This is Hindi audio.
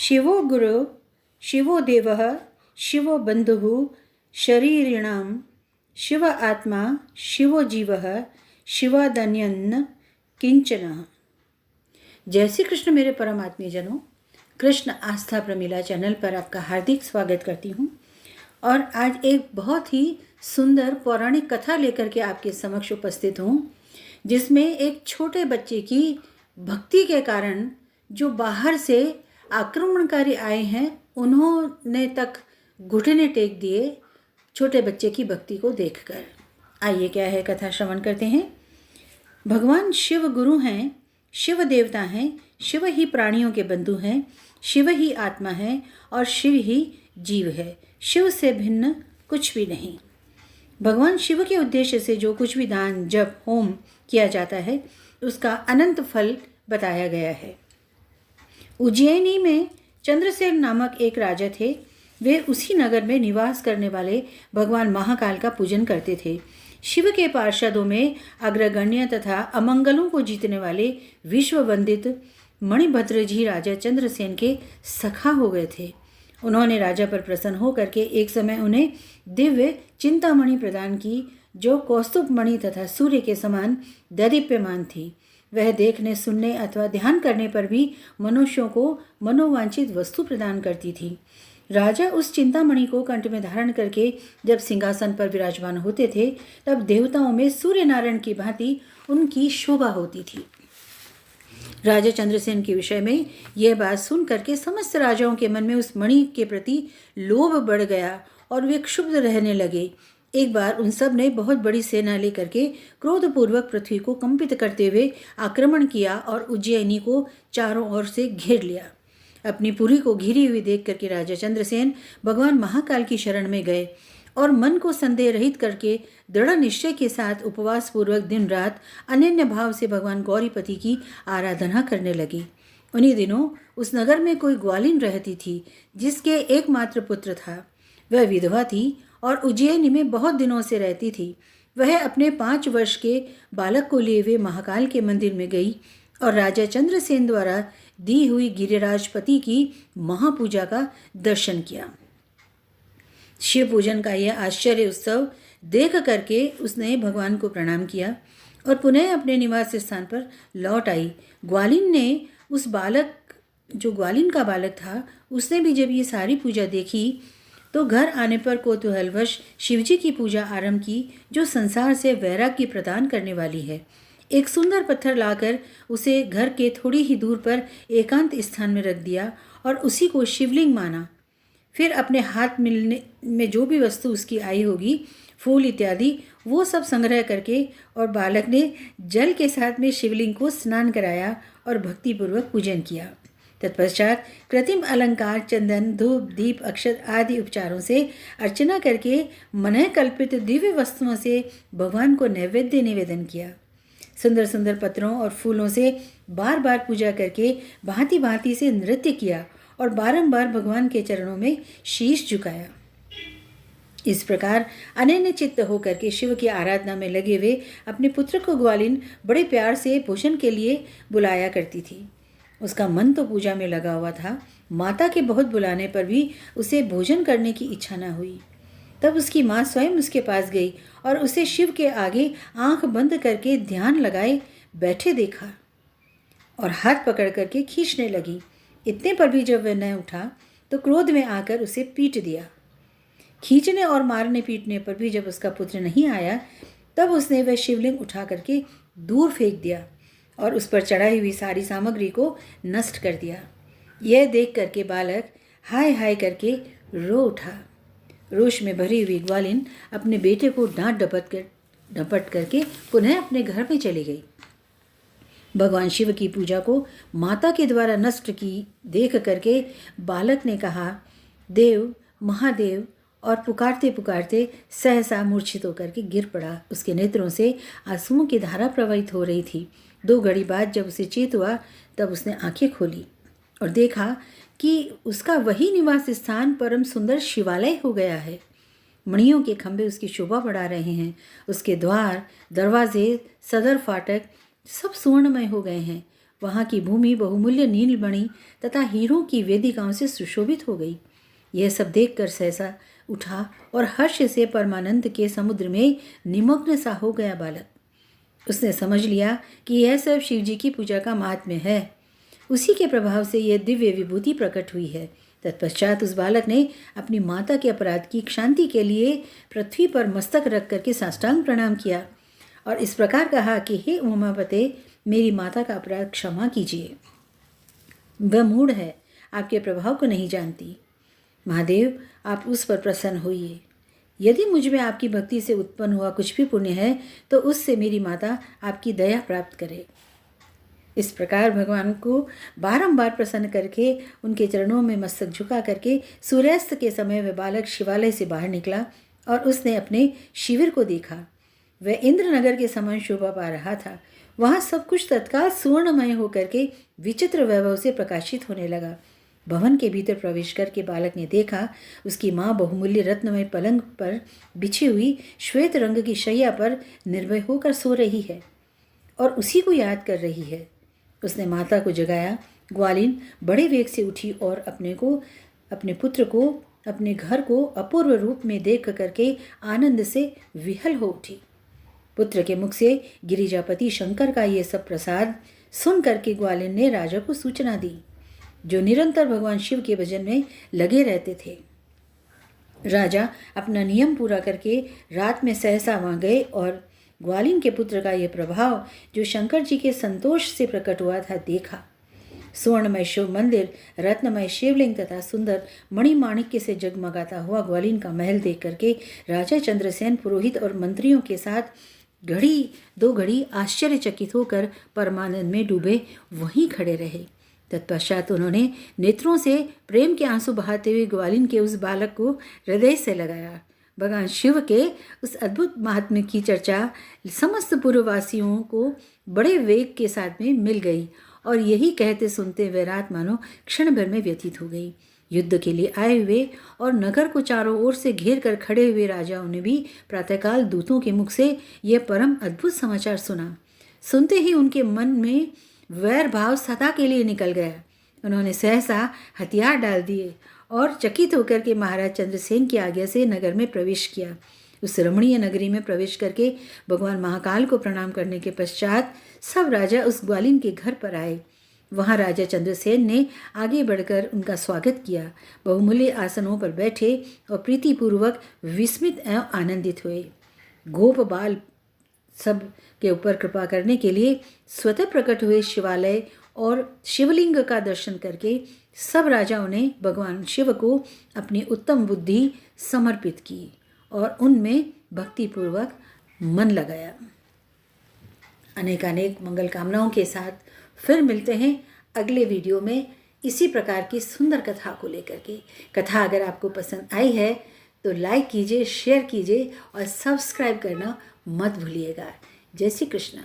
शिवो गुरु शिवो देवः शिवो बंधुः शरीरिणां शिव आत्मा शिवो जीवः शिवादन्यन्न किंचन। जय श्री कृष्ण मेरे परम आत्मीयजनों, कृष्ण आस्था प्रमिला चैनल पर आपका हार्दिक स्वागत करती हूँ। और आज एक बहुत ही सुंदर पौराणिक कथा लेकर के आपके समक्ष उपस्थित हूँ, जिसमें एक छोटे बच्चे की भक्ति के कारण जो बाहर से आक्रमणकारी आए हैं उन्होंने तक घुटने टेक दिए छोटे बच्चे की भक्ति को देखकर। आइए क्या है कथा श्रवण करते हैं। भगवान शिव गुरु हैं, शिव देवता हैं, शिव ही प्राणियों के बंधु हैं, शिव ही आत्मा है और शिव ही जीव है। शिव से भिन्न कुछ भी नहीं। भगवान शिव के उद्देश्य से जो कुछ भी दान जप होम किया जाता है उसका अनंत फल बताया गया है। उज्जैनी में चंद्रसेन नामक एक राजा थे। वे उसी नगर में निवास करने वाले भगवान महाकाल का पूजन करते थे। शिव के पार्षदों में अग्रगण्य तथा अमंगलों को जीतने वाले विश्व वंदित मणिभद्र जी राजा चंद्रसेन के सखा हो गए थे। उन्होंने राजा पर प्रसन्न होकर के एक समय उन्हें दिव्य चिंतामणि प्रदान की, जो कौस्तुभ मणि तथा सूर्य के समान दैदीप्यमान थी। वह देखने, सुनने अथवा ध्यान करने पर भी मनुष्यों को मनोवांछित वस्तु प्रदान करती थी। राजा उस चिंतामणि को कंठ में धारण करके जब सिंहासन पर विराजमान होते थे, तब देवताओं में सूर्य नारायण की भांति उनकी शोभा होती थी। राजा चंद्रसेन के विषय में यह बात सुन करके समस्त राजाओं के मन में उस मणि के प्रति लोभ बढ़ गया और वे क्षुब्ध रहने लगे। एक बार उन सब ने बहुत बड़ी सेना लेकर के क्रोधपूर्वक पृथ्वी को कंपित करते हुए आक्रमण किया और उज्जैनी को चारों ओर से घेर लिया। अपनी पुरी को घिरी हुई देख करके राजा चंद्रसेन भगवान महाकाल की शरण में गए और मन को संदेह रहित करके दृढ़ निश्चय के साथ उपवास पूर्वक दिन रात अनन्य भाव से भगवान गौरीपति की आराधना करने लगी। उन्हीं दिनों उस नगर में कोई ग्वालिन रहती थी, जिसके एकमात्र पुत्र था। वह विधवा थी और उज्जैनी में बहुत दिनों से रहती थी। वह अपने 5 वर्ष के बालक को लिए हुए महाकाल के मंदिर में गई और राजा चंद्रसेन द्वारा दी हुई गिरिराजपति की महापूजा का दर्शन किया। शिव पूजन का यह आश्चर्य उत्सव देख करके उसने भगवान को प्रणाम किया और पुनः अपने निवास स्थान पर लौट आई। ग्वालिन ने उस बालक, जो ग्वालिन का बालक था, उसने भी जब ये सारी पूजा देखी तो घर आने पर कौतूहलवश शिवजी की पूजा आरंभ की, जो संसार से वैराग्य प्रदान करने वाली है। एक सुंदर पत्थर लाकर उसे घर के थोड़ी ही दूर पर एकांत स्थान में रख दिया और उसी को शिवलिंग माना। फिर अपने हाथ मिलने में जो भी वस्तु उसकी आई होगी, फूल इत्यादि, वो सब संग्रह करके और बालक ने जल के साथ में शिवलिंग को स्नान कराया और भक्तिपूर्वक पूजन किया। तत्पश्चात कृत्रिम अलंकार, चंदन, धूप, दीप, अक्षत आदि उपचारों से अर्चना करके मन कल्पित दिव्य वस्तुओं से भगवान को नैवेद्य निवेदन किया। सुंदर सुंदर पत्रों और फूलों से बार बार पूजा करके भांति भांति से नृत्य किया और बारंबार भगवान के चरणों में शीश झुकाया। इस प्रकार अनन्य चित्त होकर के शिव की आराधना में लगे हुए अपने पुत्र को ग्वालिन बड़े प्यार से भोजन के लिए बुलाया करती थी। उसका मन तो पूजा में लगा हुआ था। माता के बहुत बुलाने पर भी उसे भोजन करने की इच्छा न हुई। तब उसकी माँ स्वयं उसके पास गई और उसे शिव के आगे आंख बंद करके ध्यान लगाए बैठे देखा और हाथ पकड़ करके खींचने लगी। इतने पर भी जब वह न उठा तो क्रोध में आकर उसे पीट दिया। खींचने और मारने पीटने पर भी जब उसका पुत्र नहीं आया, तब उसने वह शिवलिंग उठा करके दूर फेंक दिया और उस पर चढ़ाई हुई सारी सामग्री को नष्ट कर दिया। यह देख करके बालक हाय हाय करके रो उठा। रोष में भरी हुई ग्वालिन अपने बेटे को डांट डपट करके पुनः अपने घर में चली गई। भगवान शिव की पूजा को माता के द्वारा नष्ट की देख करके बालक ने कहा, देव, महादेव, और पुकारते पुकारते सहसा मूर्छित होकर के गिर पड़ा। उसके नेत्रों से आंसुओं की धारा प्रवाहित हो रही थी। 2 घड़ी बाद जब उसे चेत हुआ, तब उसने आंखें खोली और देखा कि उसका वही निवास स्थान परम सुंदर शिवालय हो गया है। मणियों के खंभे उसकी शोभा बढ़ा रहे हैं। उसके द्वार, दरवाजे, सदर फाटक सब सुवर्णमय हो गए हैं वहाँ की भूमि बहुमूल्य नीलमणि तथा हीरों की वेदिकाओं से सुशोभित हो गई। यह सब देखकर सहसा उठा और हर्ष से परमानंद के समुद्र में निमग्न सा हो गया बालक। उसने समझ लिया कि यह सब शिव जी की पूजा का महात्म्य है। उसी के प्रभाव से यह दिव्य विभूति प्रकट हुई है। तत्पश्चात उस बालक ने अपनी माता के अपराध की शांति के लिए पृथ्वी पर मस्तक रख करके साष्टांग प्रणाम किया और इस प्रकार कहा कि हे उमापते, मेरी माता का अपराध क्षमा कीजिए। वह मूढ़ है, आपके प्रभाव को नहीं जानती। महादेव, आप उस पर प्रसन्न होइए। यदि मुझ में आपकी भक्ति से उत्पन्न हुआ कुछ भी पुण्य है तो उससे मेरी माता आपकी दया प्राप्त करे। इस प्रकार भगवान को बारंबार प्रसन्न करके उनके चरणों में मस्तक झुका करके सूर्यास्त के समय वह बालक शिवालय से बाहर निकला और उसने अपने शिविर को देखा। वह इंद्रनगर के समान शोभा पा रहा था। वहाँ सब कुछ तत्काल सुवर्णमय होकर के विचित्र वैभव से प्रकाशित होने लगा। भवन के भीतर प्रवेश करके बालक ने देखा उसकी माँ बहुमूल्य रत्नमय पलंग पर बिछी हुई श्वेत रंग की शैया पर निर्भय होकर सो रही है और उसी को याद कर रही है। उसने माता को जगाया। ग्वालिन बड़े वेग से उठी और अपने पुत्र को, अपने घर को अपूर्व रूप में देख करके आनंद से विहल हो उठी। पुत्र के मुख से गिरिजापति शंकर का ये सब प्रसाद सुन करके ग्वालिन ने राजा को सूचना दी, जो निरंतर भगवान शिव के भजन में लगे रहते थे। राजा अपना नियम पूरा करके रात में सहसा वहाँ गए और ग्वालिन के पुत्र का यह प्रभाव जो शंकर जी के संतोष से प्रकट हुआ था देखा। सुवर्णमय शिव मंदिर, रत्नमय शिवलिंग तथा सुंदर मणिमाणिक्य से जगमगाता हुआ ग्वालिन का महल देख करके राजा चंद्रसेन पुरोहित और मंत्रियों के साथ घड़ी दो घड़ी आश्चर्यचकित होकर परमानंद में डूबे वहीं खड़े रहे। तत्पश्चात उन्होंने नेत्रों से प्रेम के आंसू बहाते हुए ग्वालिन के उस बालक को हृदय से लगाया। भगवान शिव के उस अद्भुत महात्म्य की चर्चा समस्त पूर्ववासियों को बड़े वेग के साथ में मिल गई और यही कहते सुनते वह रात मानो क्षण भर में व्यतीत हो गई। युद्ध के लिए आए हुए और नगर को चारों ओर से घेर कर खड़े हुए राजाओं ने भी प्रातःकाल दूतों के मुख से यह परम अद्भुत समाचार सुना। सुनते ही उनके मन में वैर भाव सदा के लिए निकल गया। उन्होंने सहसा हथियार डाल दिए और चकित होकर के महाराज चंद्रसेन की आज्ञा से नगर में प्रवेश किया। उस रमणीय नगरी में प्रवेश करके भगवान महाकाल को प्रणाम करने के पश्चात सब राजा उस ग्वालिन के घर पर आए। वहाँ राजा चंद्रसेन ने आगे बढ़कर उनका स्वागत किया, बहुमूल्य आसनों पर बैठे और प्रीतिपूर्वक विस्मित एवं आनंदित हुए। गोप बाल सब के ऊपर कृपा करने के लिए स्वतः प्रकट हुए शिवालय और शिवलिंग का दर्शन करके सब राजाओं ने भगवान शिव को अपनी उत्तम बुद्धि समर्पित की और उनमें भक्तिपूर्वक मन लगाया। अनेकानेक मंगल कामनाओं के साथ फिर मिलते हैं अगले वीडियो में इसी प्रकार की सुंदर कथा को लेकर के। कथा अगर आपको पसंद आई है तो लाइक कीजिए, शेयर कीजिए और सब्सक्राइब करना मत भूलिएगा। जय श्री कृष्ण।